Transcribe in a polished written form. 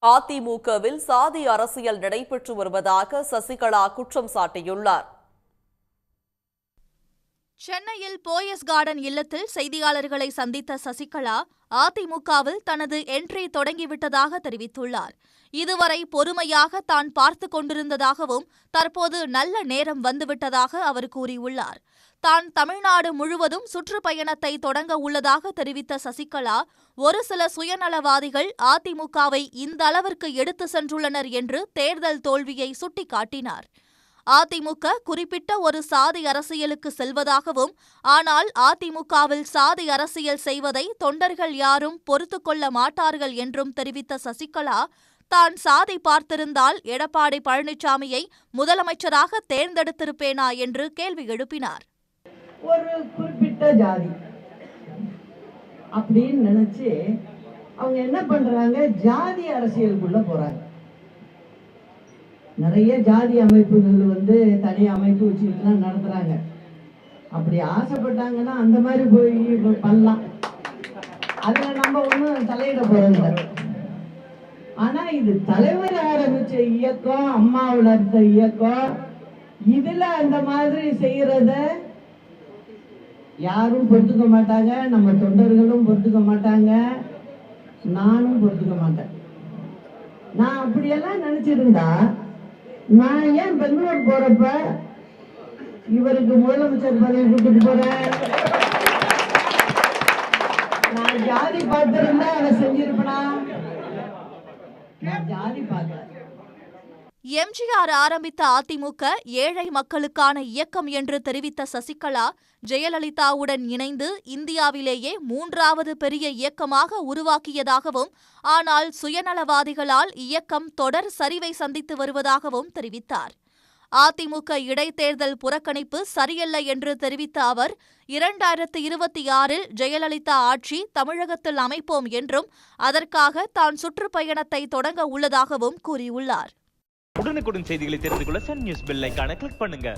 அதிமுகவில் சாதி அரசியல் நடைபெற்று வருவதாக சசிகலா குற்றம் சாட்டியுள்ளார். சென்னையில் போயஸ் கார்டன் இல்லத்தில் செய்தியாளர்களை சந்தித்த சசிகலா அதிமுகவில் தனது என்ட்ரி தொடங்கிவிட்டதாக தெரிவித்துள்ளார். இதுவரை பொறுமையாக தான் பார்த்து கொண்டிருந்ததாகவும் தற்போது நல்ல நேரம் வந்துவிட்டதாக அவர் கூறியுள்ளார். தான் தமிழ்நாடு முழுவதும் சுற்றுப்பயணத்தை தொடங்க உள்ளதாக தெரிவித்த சசிகலா, ஒரு சில சுயநலவாதிகள் அதிமுகவை இந்த அளவிற்கு எடுத்து சென்றுள்ளனர் என்று தேர்தல் தோல்வியை சுட்டிக்காட்டினார். அதிமுக குறிப்பிட்ட ஒரு சாதி அரசியலுக்கு செல்வதாகவும், ஆனால் அதிமுகவில் சாதி அரசியல் செய்வதை தொண்டர்கள் யாரும் பொறுத்துக் கொள்ள மாட்டார்கள் என்றும் தெரிவித்த சசிகலா, தான் சாதி பார்த்திருந்தால் எடப்பாடி பழனிசாமியை முதலமைச்சராக தேர்ந்தெடுத்திருப்பேனா என்று கேள்வி எழுப்பினார். ஒரு குறிப்பிட்ட ஜாதி அப்படின்னு நினைச்சு அவங்க என்ன பண்றாங்க, ஜாதி அரசியலுக்குள்ள போறாங்க. நிறைய ஜாதி அமைப்புகள் தனி அமைப்பு வச்சுக்கிட்டுலாம் நடத்துறாங்க. அப்படி ஆசைப்பட்டாங்கன்னா அந்த மாதிரி போய் பண்ணலாம். அதுல நம்ம ஒன்றும் தலையிட போறதில்லை. ஆனா இது தலைவர் ஆரம்பிச்ச இயக்கம், அம்மா வளர்த்த இயக்கம், இதுல அந்த மாதிரி செய்யறத யாரும் பொறுத்துக்க மாட்டாங்க. நம்ம தொண்டர்களும் பொறுத்துக்க மாட்டாங்க, நானும் பொறுத்துக்க மாட்டேன். நான் அப்படியெல்லாம் நினைச்சிருந்தா நான் ஏன் பெங்களூர் போறப்ப இவருக்கு முதலமைச்சர் பதவி கொடுத்துட்டு போறேன்? நான் ஜாதி பார்த்திருந்தா அதை செஞ்சிருப்பனா? நான் ஜாதி பார்க்கல. எம்ஜிஆர் ஆரம்பித்த அதிமுக ஏழை மக்களுக்கான இயக்கம் என்று தெரிவித்த சசிகலா, ஜெயலலிதாவுடன் இணைந்து இந்தியாவிலேயே 3வது பெரிய இயக்கமாக உருவாக்கியதாகவும், ஆனால் சுயநலவாதிகளால் இயக்கம் தொடர் சரிவை சந்தித்து வருவதாகவும் தெரிவித்தார். அதிமுக இடைத்தேர்தல் புறக்கணிப்பு சரியல்ல என்று தெரிவித்த அவர், 2026இல் ஜெயலலிதா ஆட்சி தமிழகத்தில் அமைப்போம் என்றும், அதற்காக தான் சுற்றுப்பயணத்தை தொடங்க உள்ளதாகவும் கூறியுள்ளார். உடனுக்குடன் செய்திகளை தெரிந்து கொள்ள சன் நியூஸ் பெல் ஐகானை கிளிக் பண்ணுங்க.